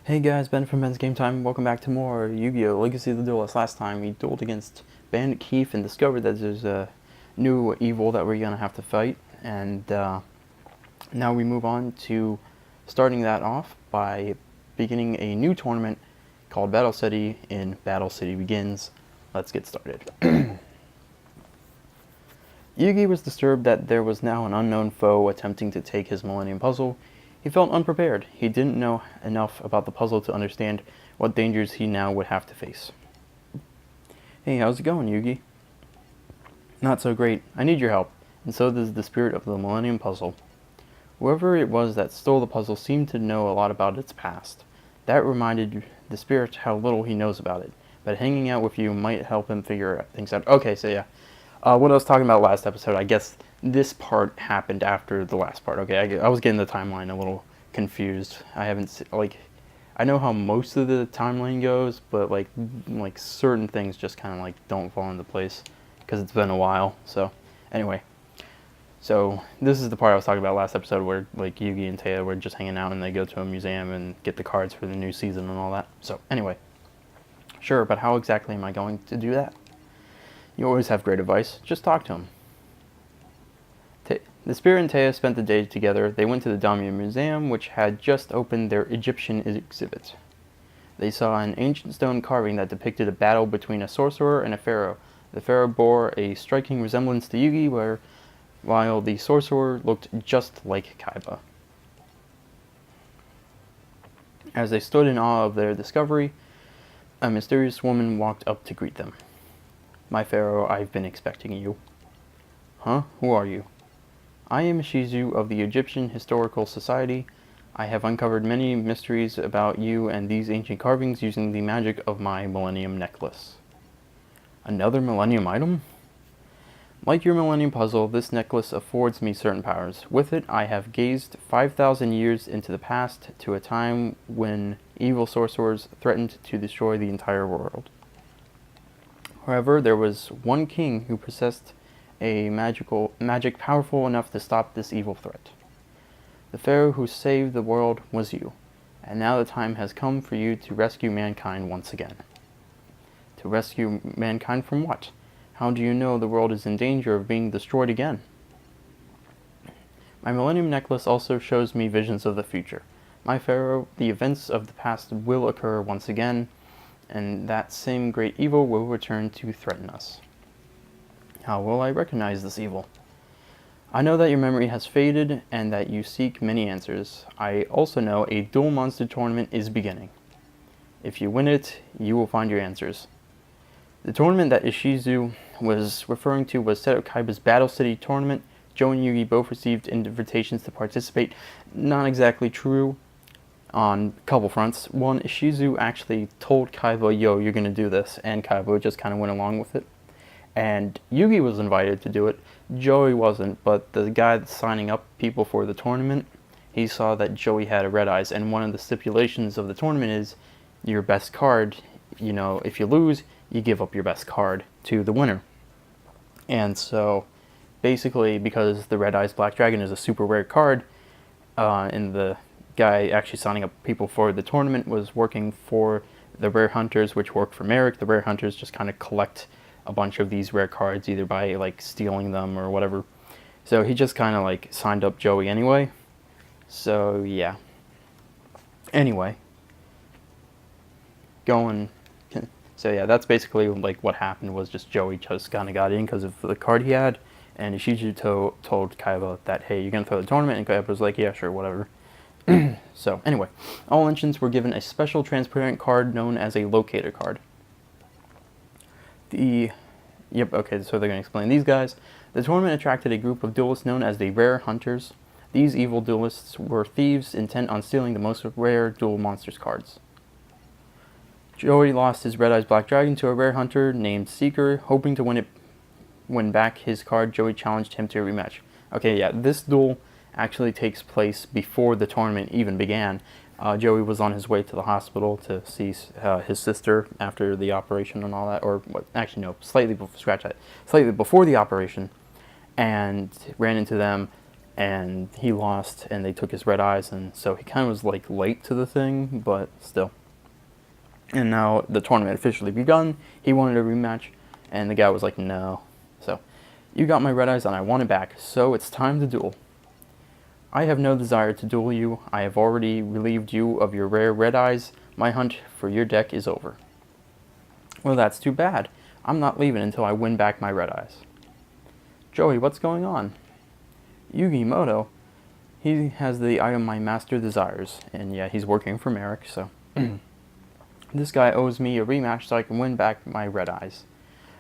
Hey guys, Ben from BensGameTime. Welcome back to more Yu-Gi-Oh! Legacy of the Duelist. Last time we dueled against Bandit Keith and discovered that there's a new evil that we're gonna have to fight. And now we move on to starting that off by beginning a new tournament called Battle City in Battle City Begins. Let's get started. Yugi was disturbed that there was now an unknown foe attempting to take his Millennium Puzzle. He felt unprepared. He didn't know enough about the puzzle to understand what dangers he now would have to face. Hey, how's it going, Yugi? Not so great. I need your help, and so does the spirit of the Millennium Puzzle. Whoever it was that stole the puzzle seemed to know a lot about its past. That reminded the spirit how little he knows about it, but hanging out with you might help him figure things out. Okay, so yeah. What I was talking about last episode, I guess this part happened after the last part. Okay, I was getting the timeline a little confused. I know how most of the timeline goes, but like certain things just kind of like don't fall into place because it's been a while. So anyway, so this is the part I was talking about last episode where like Yugi and Taya were just hanging out and they go to a museum and get the cards for the new season and all that. So anyway, sure, but how exactly am I going to do that? You always have great advice. Just talk to him. The Spirit and Taya spent the day together. They went to the Damia Museum, which had just opened their Egyptian exhibit. They saw an ancient stone carving that depicted a battle between a sorcerer and a pharaoh. The pharaoh bore a striking resemblance to Yugi, while the sorcerer looked just like Kaiba. As they stood in awe of their discovery, a mysterious woman walked up to greet them. My pharaoh, I've been expecting you. Huh? Who are you? I am Shizu of the Egyptian Historical Society. I have uncovered many mysteries about you and these ancient carvings using the magic of my Millennium Necklace. Another Millennium item? Like your Millennium Puzzle, this necklace affords me certain powers. With it, I have gazed 5,000 years into the past to a time when evil sorcerers threatened to destroy the entire world. However, there was one king who possessed a magic powerful enough to stop this evil threat. The pharaoh who saved the world was you, and now the time has come for you to rescue mankind once again. To rescue mankind from what? How do you know the world is in danger of being destroyed again? My Millennium Necklace also shows me visions of the future. My pharaoh, the events of the past will occur once again, and that same great evil will return to threaten us. How will I recognize this evil? I know that your memory has faded and that you seek many answers. I also know a dual monster tournament is beginning. If you win it, you will find your answers. The tournament that Ishizu was referring to was Seto Kaiba's Battle City tournament. Joe and Yugi both received invitations to participate. Not exactly true on a couple fronts. One, Ishizu actually told Kaiba, yo, you're going to do this, and Kaiba just kind of went along with it. And Yugi was invited to do it. Joey wasn't, but the guy that's signing up people for the tournament, he saw that Joey had a red eyes, and one of the stipulations of the tournament is your best card, you know, if you lose, you give up your best card to the winner. And so, basically, because the Red Eyes Black Dragon is a super rare card, and the guy actually signing up people for the tournament was working for the Rare Hunters, which work for Merrick. The Rare Hunters just kind of collect a bunch of these rare cards, either by like stealing them or whatever. So he just kind of like signed up Joey anyway. So yeah. Anyway. So yeah, that's basically like what happened, was just Joey just kind of got in because of the card he had. And Ishizu told Kaiba that, hey, you're going to throw the tournament? And Kaiba was like, yeah, sure, whatever. So anyway, all entrants were given a special transparent card known as a locator card. So they're going to explain these guys. The tournament attracted a group of duelists known as the Rare Hunters. These evil duelists were thieves intent on stealing the most rare duel monsters cards. Joey lost his Red Eyes Black Dragon to a Rare Hunter named Seeker. Hoping to win back his card, Joey challenged him to a rematch. Okay, yeah, this duel actually takes place before the tournament even began. Joey was on his way to the hospital to see his sister after the operation and all that, or actually no, slightly before the operation, and ran into them. and he lost, and they took his red eyes, and so he kind of was like late to the thing, but still. And now the tournament officially begun. He wanted a rematch, and the guy was like, no. So, you got my red eyes, and I want it back, so it's time to duel. I have no desire to duel you. I have already relieved you of your rare red eyes. My hunt for your deck is over. Well, that's too bad. I'm not leaving until I win back my red eyes. Joey, what's going on? Yugimoto, he has the item my master desires, and yeah, he's working for Merrick, so. This guy owes me a rematch so I can win back my red eyes.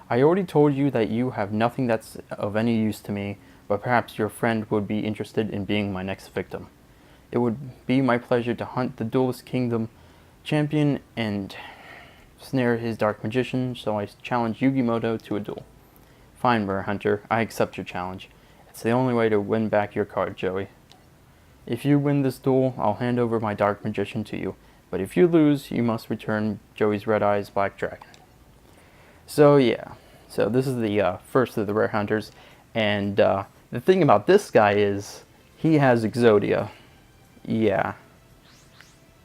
I already told you that you have nothing that's of any use to me, but perhaps your friend would be interested in being my next victim. It would be my pleasure to hunt the Duelist Kingdom champion and snare his dark magician, so I challenge Yugimoto to a duel. Fine, Mirror Hunter, I accept your challenge. It's the only way to win back your card, Joey. If you win this duel, I'll hand over my dark magician to you, but if you lose, you must return Joey's Red Eyes Black Dragon. So yeah, so this is the first of the Rare Hunters, and the thing about this guy is, he has Exodia. Yeah.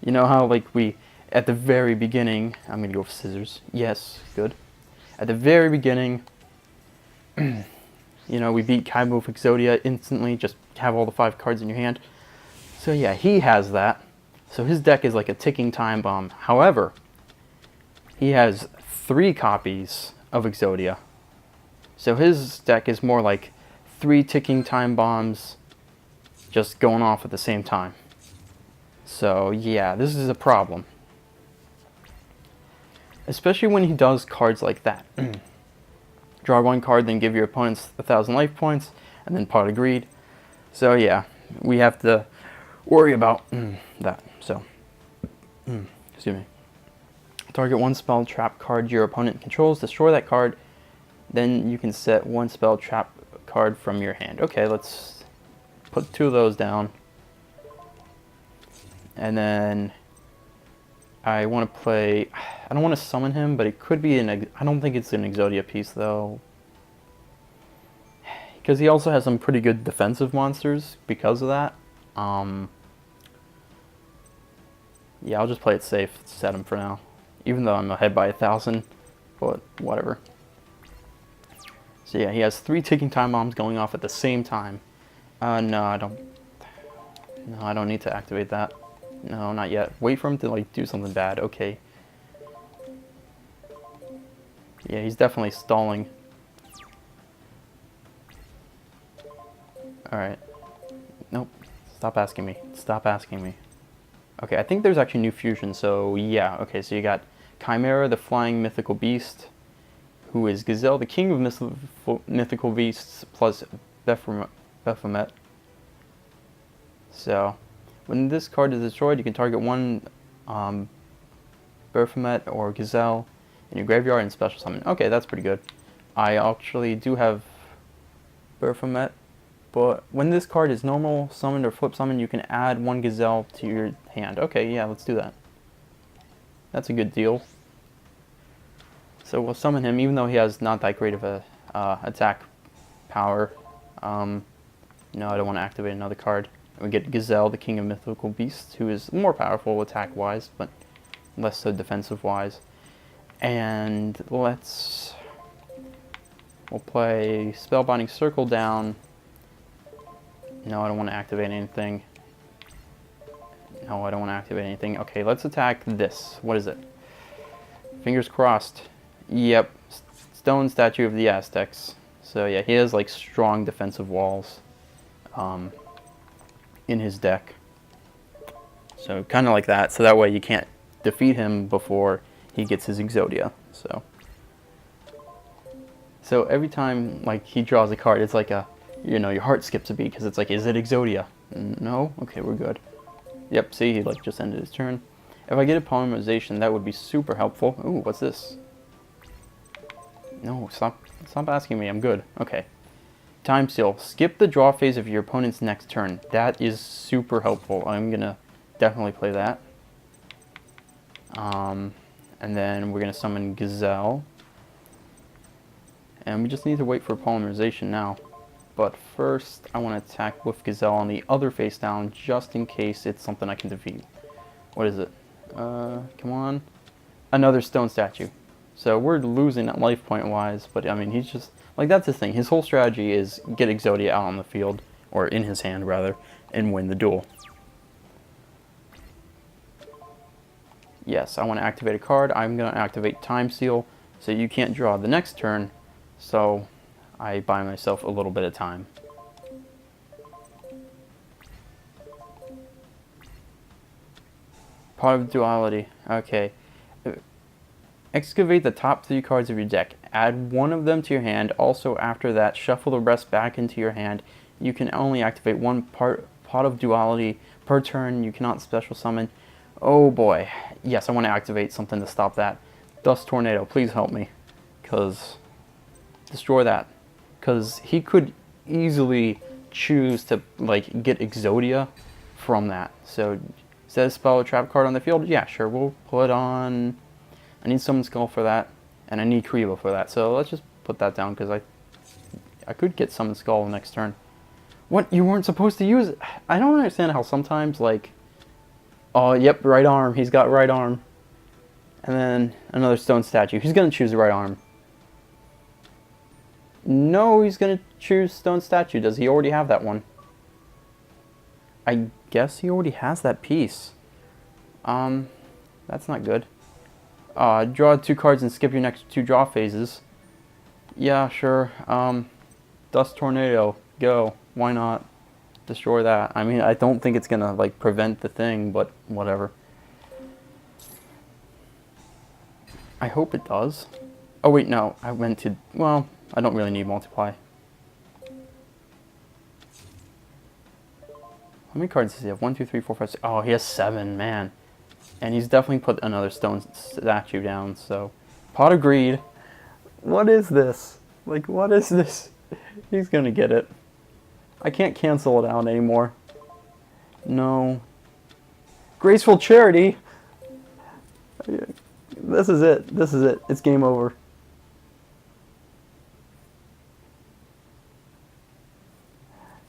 You know how, like, at the very beginning, I'm gonna go for scissors. Yes, good. At the very beginning, you know, we beat Kaiba with Exodia instantly, just have all the 5 cards in your hand. So yeah, he has that. So his deck is like a ticking time bomb. However, he has 3 copies of Exodia. So his deck is more like 3 ticking time bombs just going off at the same time. So yeah, this is a problem. Especially when he does cards like that. Draw 1 card, then give your opponents 1,000 life points, and then Pot of Greed. So yeah, we have to worry about that. So, excuse me. Target 1 spell trap card your opponent controls, destroy that card, then you can set 1 spell trap card from your hand. Okay, let's put 2 of those down. And then I want to play, I don't want to summon him, but it could be I don't think it's an Exodia piece though. Because he also has some pretty good defensive monsters because of that. Yeah, I'll just play it safe, set him for now. Even though I'm ahead by 1,000, but whatever. So yeah, he has 3 ticking time bombs going off at the same time. No, I don't need to activate that. No, not yet. Wait for him to like do something bad. Okay. Yeah, he's definitely stalling. Alright. Nope. Stop asking me. Stop asking me. Okay, I think there's actually new fusion, so yeah. Okay, so you got Chimera, the flying mythical beast, who is Gazelle, the king of mythical beasts, plus Baphomet. So, when this card is destroyed, you can target 1 Baphomet or Gazelle in your graveyard and special summon. Okay, that's pretty good. I actually do have Baphomet, but when this card is normal summoned or flip summoned, you can add 1 Gazelle to your hand. Okay, yeah, let's do that. That's a good deal. So we'll summon him, even though he has not that great of a attack power. No, I don't want to activate another card. We get Gazelle, the king of mythical beasts, who is more powerful attack-wise, but less so defensive-wise. And we'll play Spellbinding Circle down. No, I don't want to activate anything. No, I don't want to activate anything. Okay, let's attack this. What is it? Fingers crossed. Yep, Stone Statue of the Aztecs. So yeah, he has like strong defensive walls in his deck. So kind of like that. So that way you can't defeat him before he gets his Exodia. So every time like he draws a card, it's like a, you know, your heart skips a beat because it's like, is it Exodia? No? Okay, we're good. Yep, see, he like just ended his turn. If I get a polymerization, that would be super helpful. Ooh, what's this? No, stop asking me, I'm good. Okay. Time Seal. Skip the draw phase of your opponent's next turn. That is super helpful. I'm gonna definitely play that. And then we're gonna summon Gazelle. And we just need to wait for polymerization now. But first, I want to attack with Gazelle on the other face down, just in case it's something I can defeat. What is it? Come on. Another stone statue. So we're losing at life point wise, but I mean, he's just, like, that's his thing. His whole strategy is get Exodia out on the field, or in his hand rather, and win the duel. Yes, I want to activate a card. I'm going to activate Time Seal, so you can't draw the next turn, so I buy myself a little bit of time. Pot of Duality. Okay. Excavate the top 3 cards of your deck. Add one of them to your hand. Also, after that, shuffle the rest back into your hand. You can only activate one Pot of Duality per turn. You cannot special summon. Oh boy. Yes, I want to activate something to stop that. Dust Tornado, please help me. Because, destroy that. Because he could easily choose to, like, get Exodia from that. So, instead of spell a trap card on the field, yeah, sure, we'll put on... I need Summon Skull for that, and I need Kriva for that. So let's just put that down, because I could get Summon Skull next turn. What? You weren't supposed to use it? I don't understand how sometimes, like... Oh, yep, right arm. He's got right arm. And then another stone statue. He's going to choose the right arm. No, he's going to choose stone statue. Does he already have that one? I guess he already has that piece. That's not good. Draw 2 cards and skip your next 2 draw phases. Yeah, sure. Dust Tornado. Go. Why not? Destroy that. I mean, I don't think it's gonna, like, prevent the thing, but whatever. I hope it does. Oh wait, no. I went to... Well, I don't really need Multiply. How many cards does he have? 1, 2, 3, 4, 5, 6. Oh, he has 7, man. And he's definitely put another stone statue down, so... Pot of Greed. What is this? Like, what is this? He's gonna get it. I can't cancel it out anymore. No. Graceful Charity! This is it. This is it. It's game over.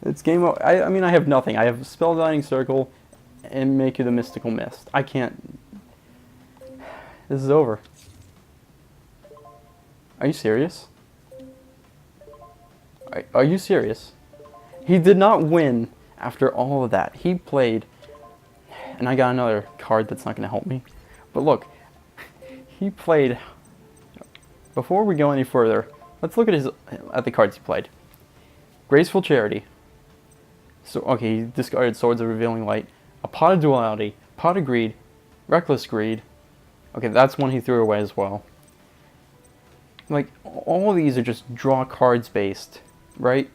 It's game over. I mean, I have nothing. I have Spellbinding Circle and Make You the Mystical Mist. I can't... This is over. Are you serious? Are you serious? He did not win after all of that. He played... And I got another card that's not going to help me. But look, he played... Before we go any further, let's look at the cards he played. Graceful Charity. So, okay, he discarded Swords of Revealing Light. A Pot of Duality. Pot of Greed. Reckless Greed. Okay, that's one he threw away as well. Like, all of these are just draw cards based, right?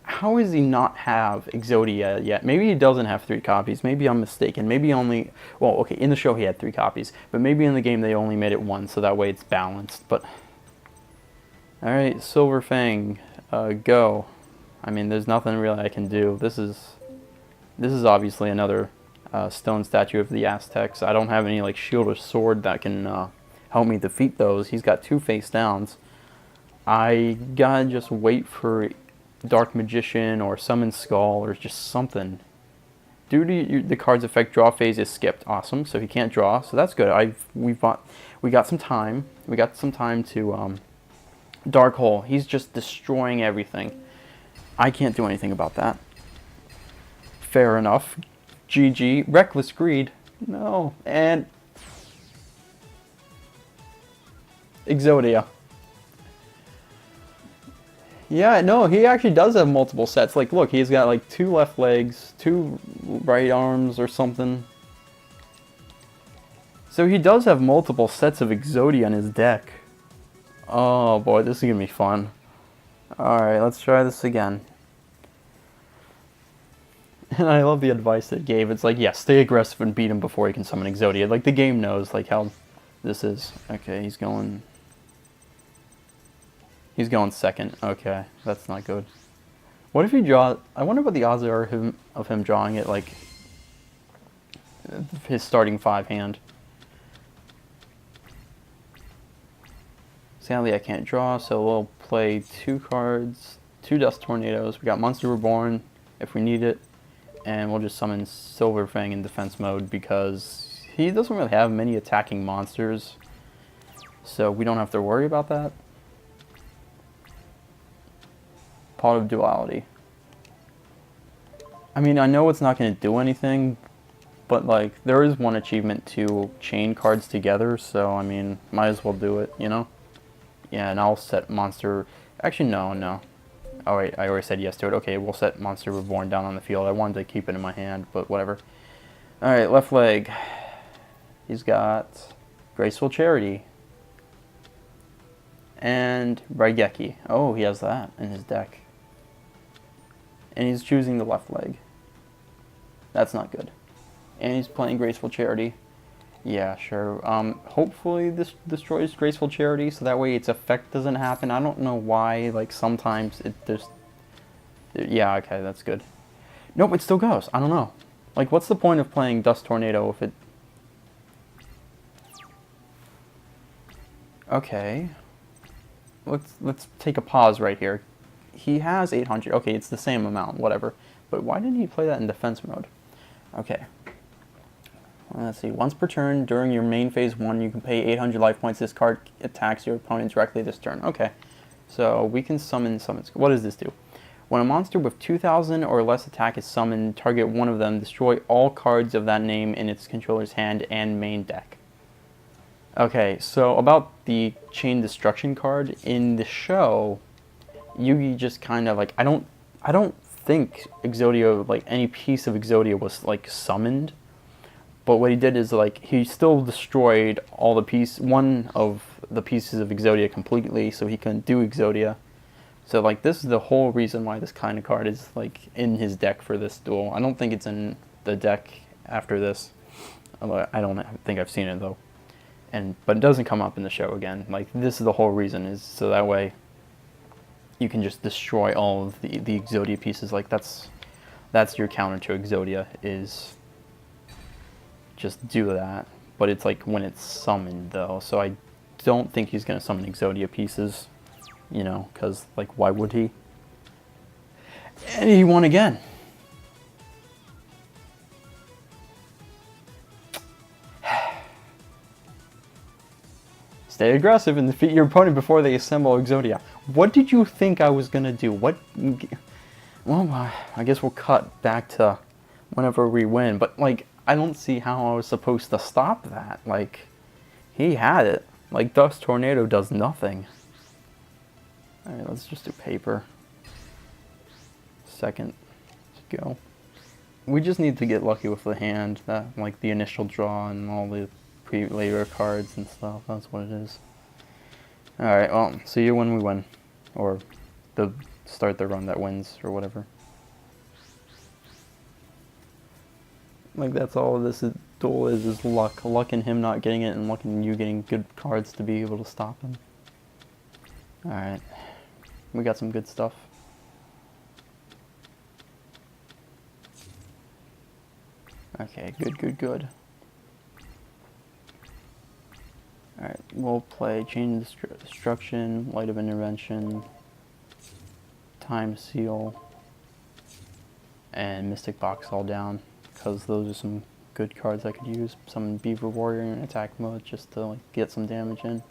How does he not have Exodia yet? Maybe he doesn't have 3 copies. Maybe I'm mistaken. Maybe only... Well, okay, in the show he had 3 copies. But maybe in the game they only made it 1, so that way it's balanced. But... Alright, Silver Fang. Go. I mean, there's nothing really I can do. This is obviously another stone statue of the Aztecs. I don't have any, like, shield or sword that can help me defeat those. He's got 2 face downs. I gotta just wait for Dark Magician or Summon Skull or just something. Due to the card's effect, draw phase is skipped. Awesome. So he can't draw. So that's good. We got some time. We got some time to Dark Hole. He's just destroying everything. I can't do anything about that. Fair enough. GG. Reckless Greed. No. And Exodia. Yeah, no, he actually does have multiple sets. Like, look, he's got like 2 left legs, 2 right arms or something. So he does have multiple sets of Exodia in his deck. Oh boy, this is gonna be fun. Alright, let's try this again. And I love the advice that it gave. It's like, yeah, stay aggressive and beat him before he can summon Exodia. Like, the game knows, like, how this is. Okay, he's going second. Okay, that's not good. What if he draws... I wonder what the odds are of him drawing it, like, his starting 5 hand. Sadly, I can't draw, so we'll play 2 cards, 2 Dust Tornadoes. We got Monster Reborn if we need it. And we'll just summon Silver Fang in defense mode because he doesn't really have many attacking monsters. So we don't have to worry about that. Pot of Duality. I mean, I know it's not going to do anything, but like there is one achievement to chain cards together, so I mean, might as well do it, you know? Yeah, and I'll set Monster... Actually, no. Oh wait, I already said yes to it. Okay, we'll set Monster Reborn down on the field. I wanted to keep it in my hand, but whatever. Alright, left leg. He's got Graceful Charity. And Raigeki. Oh, he has that in his deck. And he's choosing the left leg. That's not good. And he's playing Graceful Charity. Yeah, sure. Hopefully this destroys Graceful Charity, so that way its effect doesn't happen. I don't know why, like, sometimes it just... Yeah, okay, that's good. Nope, it still goes. I don't know. Like, what's the point of playing Dust Tornado if it... Okay. Let's take a pause right here. He has 800. Okay, it's the same amount, whatever. But why didn't he play that in defense mode? Okay. Let's see. Once per turn, during your main phase 1, you can pay 800 life points. This card attacks your opponent directly this turn. Okay. So we can summon. What does this do? When a monster with 2,000 or less attack is summoned, target one of them. Destroy all cards of that name in its controller's hand and main deck. Okay, so about the Chain Destruction card, in the show, Yugi just kind of like... I don't think Exodia, like, any piece of Exodia was, like, summoned. But what he did is, like, he still destroyed all the one of the pieces of Exodia completely, so he couldn't do Exodia. So, like, this is the whole reason why this kind of card is, like, in his deck for this duel. I don't think it's in the deck after this. I don't think I've seen it, though. But it doesn't come up in the show again. Like, this is the whole reason, is so that way you can just destroy all of the Exodia pieces. Like, that's your counter to Exodia, is... just do that, but it's like when it's summoned though, so I don't think he's gonna summon Exodia pieces, you know, because like why would he? And he won again. Stay aggressive and defeat your opponent before they assemble Exodia. What did you think I was gonna do? What? Well, I guess we'll cut back to whenever we win, but like, I don't see how I was supposed to stop that. Like, he had it. Like, Dust Tornado does nothing. Alright, let's just do paper. Second to go. We just need to get lucky with the hand, that like the initial draw and all the later cards and stuff. That's what it is. Alright, well, see you when we win. Or start the run that wins, or whatever. Like, that's all this duel is luck. Luck in him not getting it, and luck in you getting good cards to be able to stop him. Alright. We got some good stuff. Okay, good. Alright, we'll play Chain Destruction, Light of Intervention, Time Seal, and Mystic Box all down. Because those are some good cards I could use. Summon Beaver Warrior in attack mode just to like get some damage in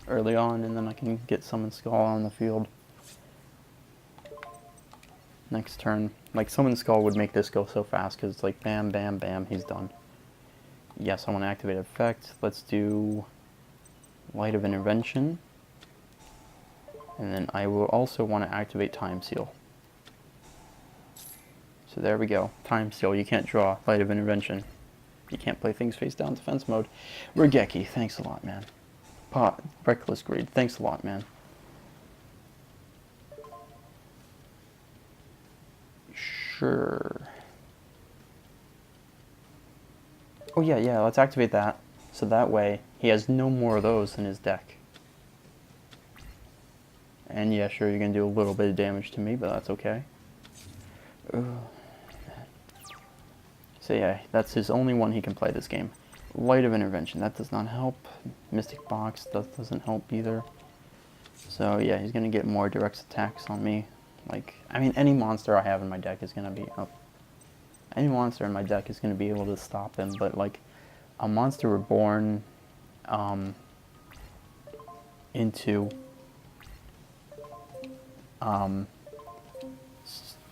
early on, and then I can get Summon Skull on the field next turn. Like, Summon Skull would make this go so fast because it's like bam, bam, bam, he's done. Yes, I want to activate effect. Let's do Light of Intervention. And then I will also want to activate Time Seal. So there we go. Time Seal. You can't draw Light of Intervention. You can't play things face down defense mode. Raigeki, thanks a lot, man. Reckless Greed, thanks a lot, man. Sure. Oh yeah, let's activate that. So that way, he has no more of those in his deck. And yeah, sure, you're going to do a little bit of damage to me, but that's okay. Ugh. So yeah, that's his only one he can play this game. Light of Intervention, that does not help. Mystic Box, that doesn't help either. So yeah, he's going to get more direct attacks on me. Like, I mean, any monster I have in my deck is gonna be any monster in my deck is gonna be able to stop him. But like, a monster reborn into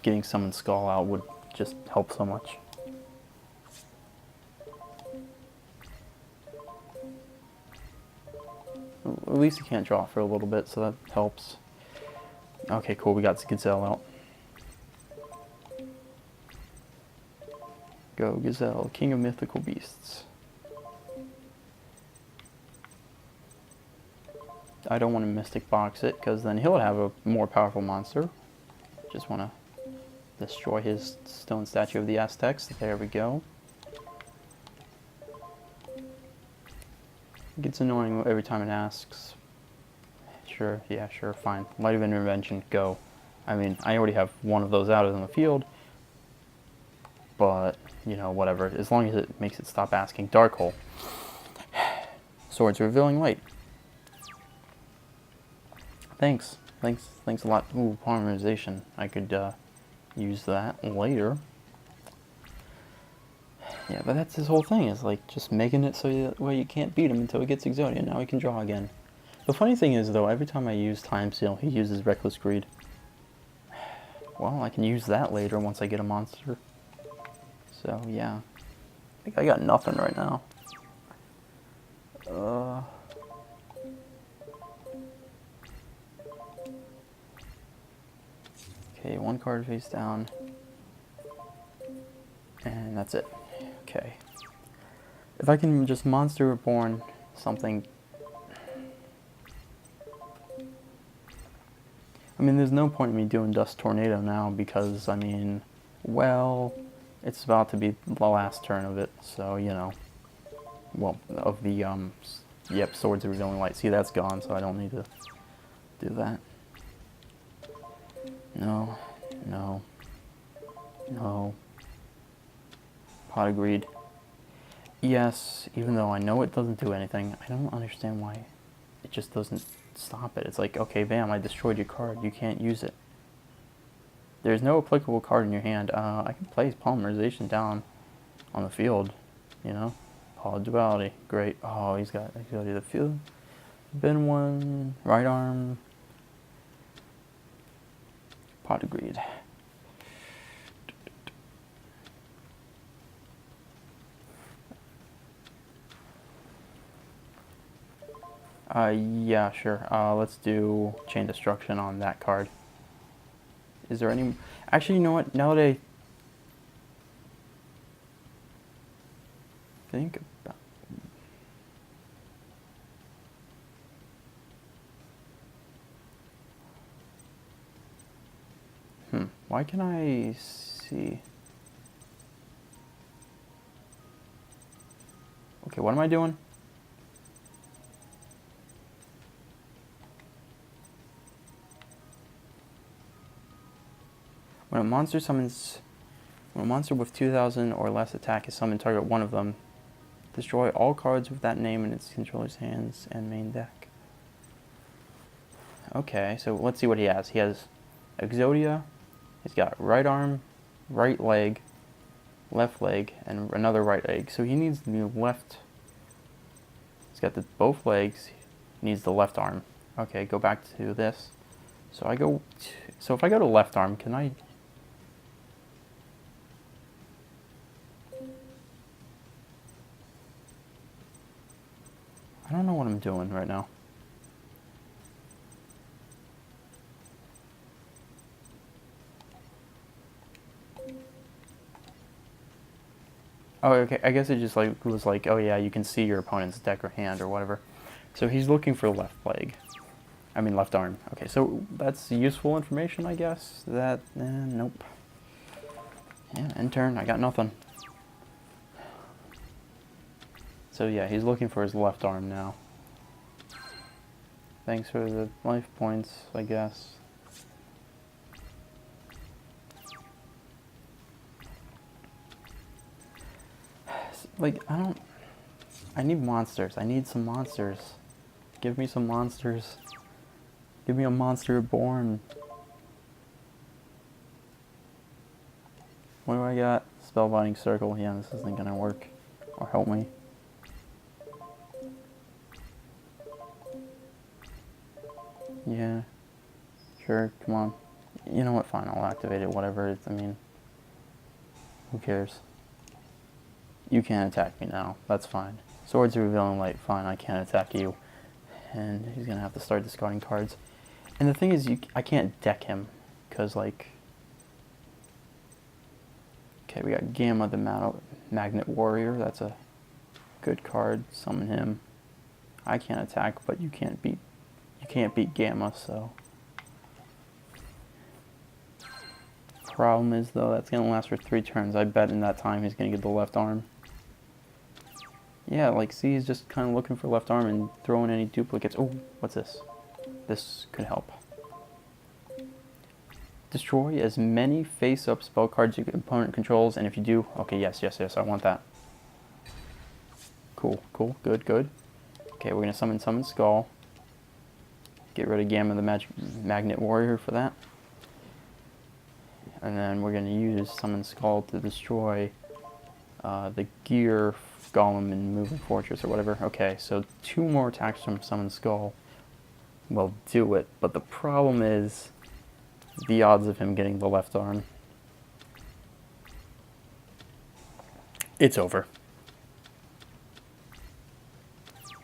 getting someone's skull out would just help so much. At least he can't draw for a little bit, so that helps. Okay, cool, we got Gazelle out. Go, Gazelle, king of mythical beasts. I don't want to Mystic Box it, because then he'll have a more powerful monster. Just want to destroy his stone statue of the Aztecs. There we go. It gets annoying every time it asks. Sure, yeah, sure, fine. Light of Intervention, go. I mean, I already have one of those out in the field. But, you know, whatever. As long as it makes it stop asking. Dark Hole. Swords Revealing Light. Thanks a lot. Ooh, polymerization. I could use that later. Yeah, but that's his whole thing, is like just making it so you can't beat him until he gets Exodia. Now he can draw again. The funny thing is, though, every time I use Time Seal, he uses Reckless Greed. Well, I can use that later once I get a monster. So, yeah. I think I got nothing right now. Okay, one card face down. And that's it. Okay. If I can just Monster Reborn something... I mean, there's no point in me doing Dust Tornado now because, I mean, well, it's about to be the last turn of it, so, you know. Well, of the, yep, Swords of Revealing Light. See, that's gone, so I don't need to do that. No, no, no. Pot of Greed. Yes, even though I know it doesn't do anything, I don't understand why it just doesn't stop it. It's like, okay, bam, I destroyed your card. You can't use it. There's no applicable card in your hand. I can place Polymerization down on the field, you know. Oh, Duality, great. Oh, he's got Exodia the field. Ben one, right arm. Pot of Greed. Yeah, sure. Let's do Chain Destruction on that card. Is there any... Actually, you know what? Now that I think about... Why can I see... Okay, what am I doing? When a monster with 2,000 or less attack is summoned, target one of them. Destroy all cards with that name in its controller's hands and main deck. Okay, so let's see what he has. He has Exodia, he's got right arm, right leg, left leg, and another right leg. So he needs the left. He's got both legs, he needs the left arm. Okay, go back to this. So so if I go to left arm, can I... I don't know what I'm doing right now. Oh, okay. I guess it just was like, oh yeah, you can see your opponent's deck or hand or whatever. So he's looking for left leg. I mean left arm. Okay, so that's useful information, I guess. Nope. Yeah, end turn. I got nothing. So yeah, he's looking for his left arm now. Thanks for the life points, I guess. Like, I need monsters. I need some monsters. Give me some monsters. Give me a monster reborn. What do I got? Spellbinding Circle. Yeah, this isn't gonna work. Or help me. Yeah. Sure, come on. You know what, fine, I'll activate it, whatever it's, I mean, who cares? You can't attack me now, that's fine. Swords revealing light, fine, I can't attack you. And he's gonna have to start discarding cards. And the thing is, I can't deck him, because, like... Okay, we got Gamma the Magnet Warrior, that's a good card, summon him. I can't attack, but you can't beat Gamma, so... Problem is, though, that's going to last for 3 turns. I bet in that time he's going to get the left arm. Yeah, like, see, he's just kind of looking for left arm and throwing any duplicates. Oh, what's this? This could help. Destroy as many face-up spell cards your opponent controls, and if you do... Okay, yes, I want that. Cool, good. Okay, we're going to summon Skull. Get rid of Gamma the Magnet Warrior for that. And then we're going to use Summon Skull to destroy the Gear Golem in Moving Fortress or whatever. Okay, so 2 more attacks from Summon Skull will do it. But the problem is the odds of him getting the left arm. It's over.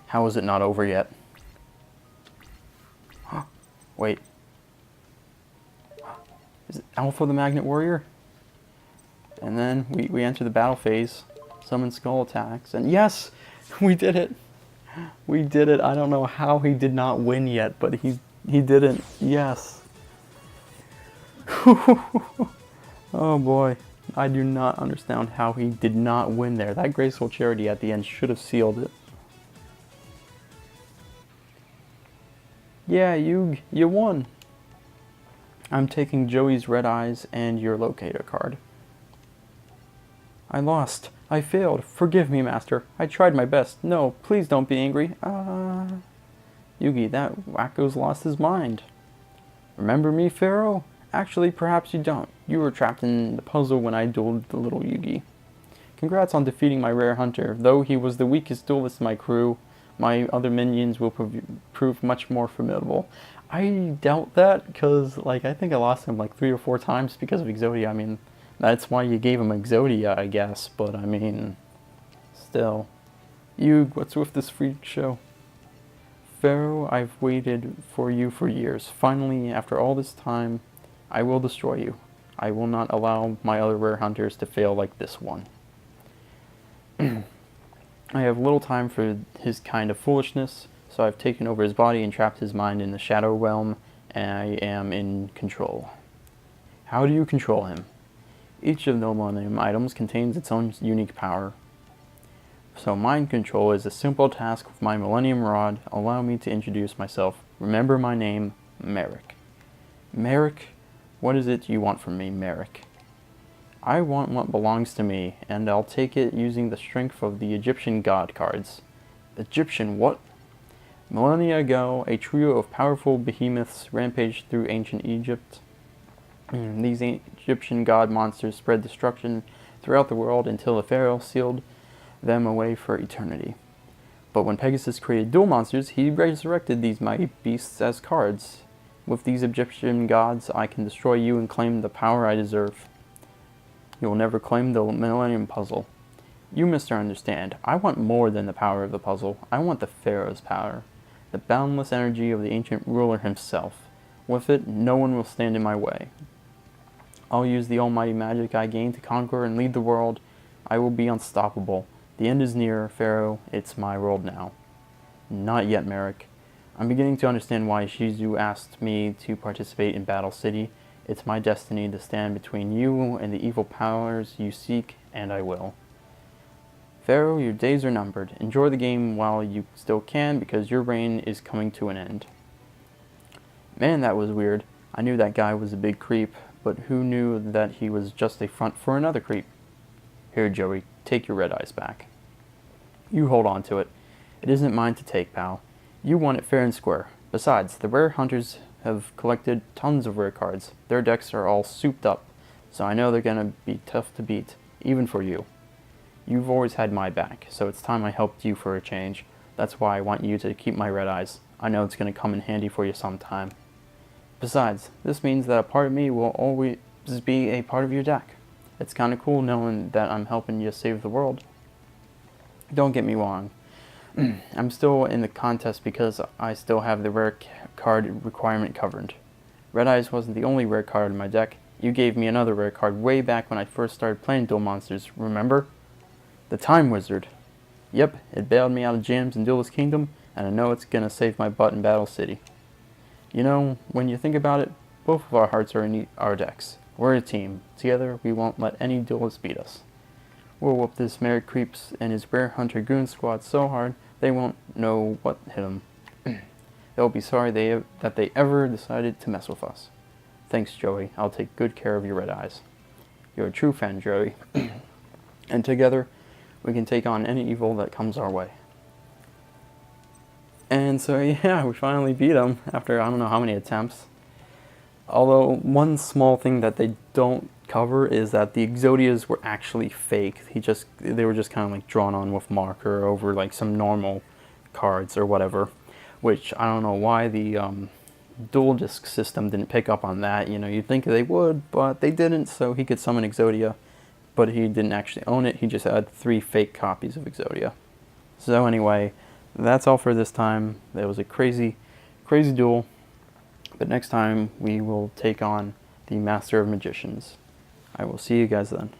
How is it not over yet? Wait. Is it Alpha the Magnet Warrior? And then we enter the battle phase. Summon Skull attacks. And yes! We did it! We did it. I don't know how he did not win yet, but he didn't. Yes. Oh boy. I do not understand how he did not win there. That Graceful Charity at the end should have sealed it. Yeah, you won. I'm taking Joey's Red Eyes and your Locator card. I lost. I failed. Forgive me, Master. I tried my best. No, please don't be angry. Yugi, that wacko's lost his mind. Remember me, Pharaoh? Actually, perhaps you don't. You were trapped in the puzzle when I dueled the little Yugi. Congrats on defeating my rare hunter. Though he was the weakest duelist in my crew, my other minions will prove much more formidable. I doubt that, because, like, I think I lost him, like, 3 or 4 times because of Exodia. I mean, that's why you gave him Exodia, I guess, but, I mean, still. What's with this freak show? Pharaoh, I've waited for you for years. Finally, after all this time, I will destroy you. I will not allow my other rare hunters to fail like this one. I have little time for his kind of foolishness, so I've taken over his body and trapped his mind in the Shadow Realm, and I am in control. How do you control him? Each of the Millennium items contains its own unique power. So mind control is a simple task with my Millennium Rod. Allow me to introduce myself. Remember my name, Merrick. Merrick? What is it you want from me, Merrick? I want what belongs to me, and I'll take it using the strength of the Egyptian god cards. Egyptian what? Millennia ago, a trio of powerful behemoths rampaged through ancient Egypt. These Egyptian god monsters spread destruction throughout the world until the pharaoh sealed them away for eternity. But when Pegasus created duel monsters, he resurrected these mighty beasts as cards. With these Egyptian gods, I can destroy you and claim the power I deserve. You will never claim the Millennium Puzzle. You misunderstand. I want more than the power of the puzzle. I want the Pharaoh's power. The boundless energy of the ancient ruler himself. With it, no one will stand in my way. I'll use the almighty magic I gained to conquer and lead the world. I will be unstoppable. The end is near, Pharaoh. It's my world now. Not yet, Merrick. I'm beginning to understand why Shizu asked me to participate in Battle City. It's my destiny to stand between you and the evil powers you seek, and I will. Pharaoh, your days are numbered. Enjoy the game while you still can, because your reign is coming to an end. Man, that was weird. I knew that guy was a big creep, but who knew that he was just a front for another creep? Here, Joey, take your red eyes back. You hold on to it. It isn't mine to take, pal. You won it fair and square. Besides, the rare hunters have collected tons of rare cards. Their decks are all souped up. so I know they're gonna be tough to beat, even for you. You've always had my back, so it's time I helped you for a change. That's why I want you to keep my red eyes. I know it's gonna come in handy for you sometime. Besides, this means that a part of me will always be a part of your deck. It's kinda cool knowing that I'm helping you save the world. Don't get me wrong. I'm still in the contest because I still have the rare card requirement covered. Red Eyes wasn't the only rare card in my deck. You gave me another rare card way back when I first started playing Duel Monsters, remember? The Time Wizard. Yep, it bailed me out of jams in Duelist Kingdom, and I know it's gonna save my butt in Battle City. You know, when you think about it, both of our hearts are in our decks. We're a team. Together, we won't let any duelist beat us. We'll whoop this Merrick Creeps and his Rare Hunter Goon Squad so hard, they won't know what hit them. They'll be sorry that they ever decided to mess with us. Thanks, Joey. I'll take good care of your red eyes. You're a true fan, Joey. And together, we can take on any evil that comes our way. And so, yeah, we finally beat him after I don't know how many attempts. Although, one small thing that they don't cover is that the Exodias were actually fake. They were just kind of like drawn on with marker over like some normal cards or whatever. Which, I don't know why the dual disc system didn't pick up on that. You know, you'd think they would, but they didn't, so he could summon Exodia. But he didn't actually own it, he just had 3 fake copies of Exodia. So anyway, that's all for this time. It was a crazy, crazy duel. But next time, we will take on the Master of Magicians. I will see you guys then.